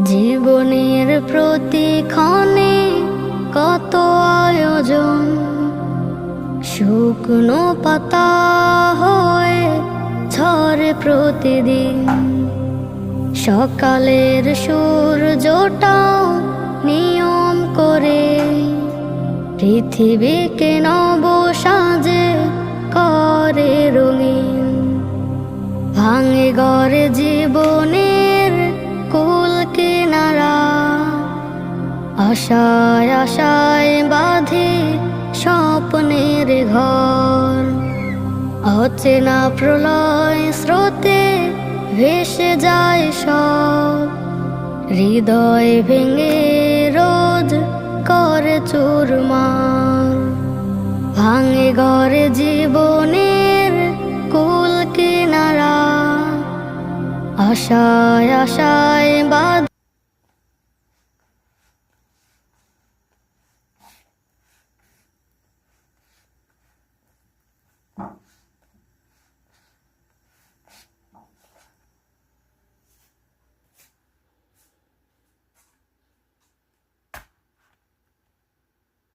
জীবনের প্রতিক্ষণে কত আয়োজন, শুকনো পাতা হয়ে ঝরে প্রতিদিন। সকালের সূর্যটাও নিয়ম করে পৃথিবীকে নব সাজে করে রঙিন। ভাঙে গড়ে জীবনের কুল কিনারা, আশায় আশায় বাঁধে স্বপ্নের ঘর। অচেনা প্রলয় স্রোতে ভেসে যায় সব, হৃদয় ভেঙে রোজ করে চুরমার। ভাঙে গড়ে জীবনের কুল কিনারা, আশায় আশায় বাঁধে